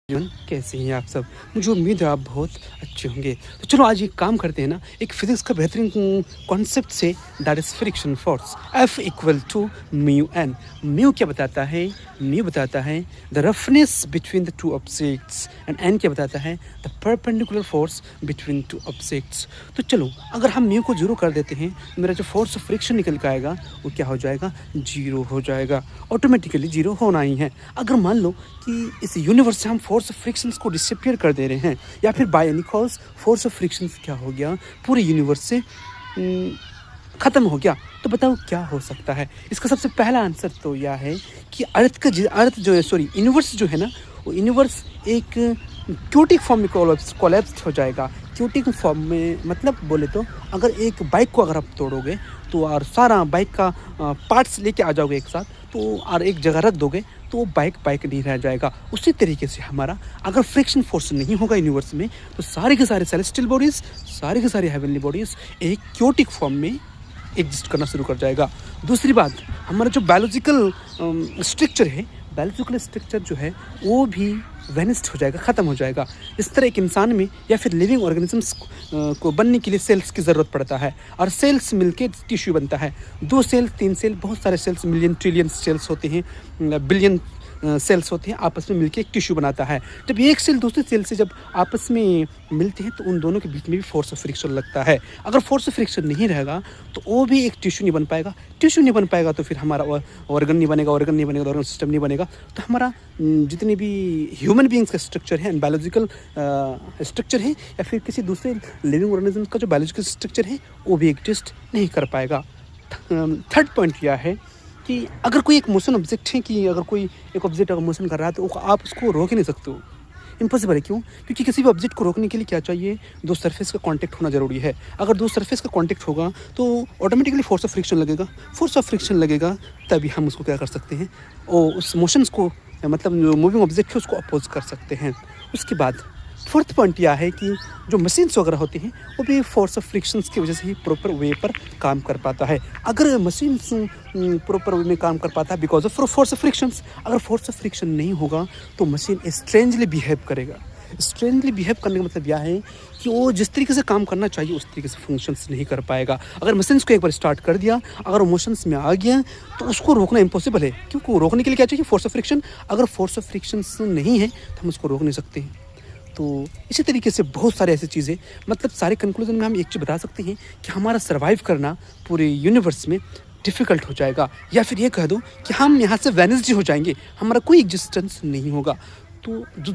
Everyone, कैसे हैं आप सब। मुझे उम्मीद है आप बहुत अच्छे होंगे। तो चलो आज एक काम करते हैं ना, एक फिजिक्स का बेहतरीन कॉन्सेप्ट से, that is friction force F equal to mu N. Mu क्या बताता है? म्यू बताता है the roughness between the two objects, and N क्या बताता है the perpendicular force between two objects. तो चलो अगर हम म्यू को जीरो कर देते हैं, मेरा जो फोर्स ऑफ फ्रिक्शन निकल के आएगा वो क्या हो जाएगा? जीरो हो जाएगा। ऑटोमेटिकली जीरो होना ही है। अगर मान लो कि इस यूनिवर्स से हम फोर्स ऑफ फ्रिक्शन को डिसअपियर कर दे रहे हैं, या फिर by any cause force of friction क्या हो गया, पूरे यूनिवर्स से ख़त्म हो गया, तो बताओ क्या हो सकता है? इसका सबसे पहला आंसर तो यह है कि अर्थ जो है, यूनिवर्स जो है ना, वो यूनिवर्स एक क्यूटिक फॉर्म में कोलैप्स हो जाएगा। क्यूटिक फॉर्म में मतलब बोले तो, अगर एक बाइक को अगर आप तोड़ोगे तो और सारा बाइक का पार्ट्स लेके आ जाओगे एक साथ, तो और एक जगह रख दोगे तो वो बाइक नहीं रह जाएगा। उसी तरीके से हमारा अगर फ्रिक्शन फोर्स नहीं होगा यूनिवर्स में, तो सारे के सारे सेलेस्टियल बॉडीज़, सारे के सारे हेवनली बॉडीज़ एक क्यूटिक फॉर्म में एग्जिस्ट करना शुरू कर जाएगा। दूसरी बात, हमारा जो बायोलॉजिकल स्ट्रक्चर है, बायोलॉजिकल स्ट्रक्चर जो है वो भी वेनिस्ड हो जाएगा, ख़त्म हो जाएगा। इस तरह एक इंसान में या फिर लिविंग ऑर्गेनिजम्स को बनने के लिए सेल्स की ज़रूरत पड़ता है, और सेल्स मिलके टिश्यू बनता है। 2 सेल, 3 सेल, बहुत सारे सेल्स, मिलियन ट्रिलियन सेल्स होते हैं, बिलियन सेल्स होते हैं, आपस में मिलके एक टिश्यू बनाता है। जब एक सेल दूसरे सेल से जब आपस में मिलते हैं तो उन दोनों के बीच में भी फोर्स ऑफ फ्रिक्शन लगता है। अगर फोर्स ऑफ फ्रिक्शन नहीं रहेगा तो वो भी एक टिश्यू नहीं बन पाएगा। टिश्यू नहीं बन पाएगा तो फिर हमारा ऑर्गन नहीं बनेगा, ऑर्गन सिस्टम नहीं बनेगा। तो हमारा जितने भी ह्यूमन बीइंग्स का स्ट्रक्चर है, बायोलॉजिकल स्ट्रक्चर है, या फिर किसी दूसरे लिविंग ऑर्गेनिज्म का जो बायोलॉजिकल स्ट्रक्चर है, वो भी एग्जिस्ट नहीं कर पाएगा। थर्ड पॉइंट यह है कि अगर कोई एक मोशन ऑब्जेक्ट है, कि अगर कोई एक ऑब्जेक्ट अगर मोशन कर रहा है तो आप उसको रोक ही नहीं सकते हो। इम्पॉसिबल है। क्यों? क्योंकि किसी भी ऑब्जेक्ट को रोकने के लिए क्या चाहिए? 2 सरफेस का कांटेक्ट होना ज़रूरी है। अगर 2 सरफेस का कांटेक्ट होगा तो ऑटोमेटिकली फोर्स ऑफ फ्रिक्शन लगेगा। फोर्स ऑफ फ्रिक्शन लगेगा तभी हम उसको क्या कर सकते हैं, और उस मोशंस को, मतलब जो मूविंग ऑब्जेक्ट है उसको अपोज कर सकते हैं। उसके बाद फोर्थ पॉइंट यह है कि जो मशीन्स वगैरह होती हैं वो भी फोर्स ऑफ फ्रिक्शंस की वजह से ही प्रॉपर वे पर काम कर पाता है। अगर मशीन्स प्रॉपर वे में काम कर पाता है because of force of frictions, अगर फोर्स ऑफ फ्रिक्शन नहीं होगा तो मशीन स्ट्रेंजली बिहेव करेगा। स्ट्रेंजली बिहेव करने का मतलब यह है कि वो जिस तरीके से काम करना चाहिए उस तरीके से फंक्शंस नहीं कर पाएगा। अगर मशीन्स को एक बार स्टार्ट कर दिया, अगर मोशंस में आ गया, तो उसको रोकना इम्पॉसिबल है। क्योंकि रोकने के लिए क्या चाहिए? Force of friction. अगर फोर्स ऑफ फ्रिक्शन नहीं है तो हम उसको रोक नहीं सकते हैं। तो इसी तरीके से बहुत सारे ऐसी चीज़ें, मतलब सारे कंक्लूजन में हम एक चीज़ बता सकते हैं कि हमारा सर्वाइव करना पूरे यूनिवर्स में डिफ़िकल्ट हो जाएगा, या फिर ये कह दो कि हम यहाँ से वैनिस्ड हो जाएंगे, हमारा कोई एग्जिस्टेंस नहीं होगा। तो जो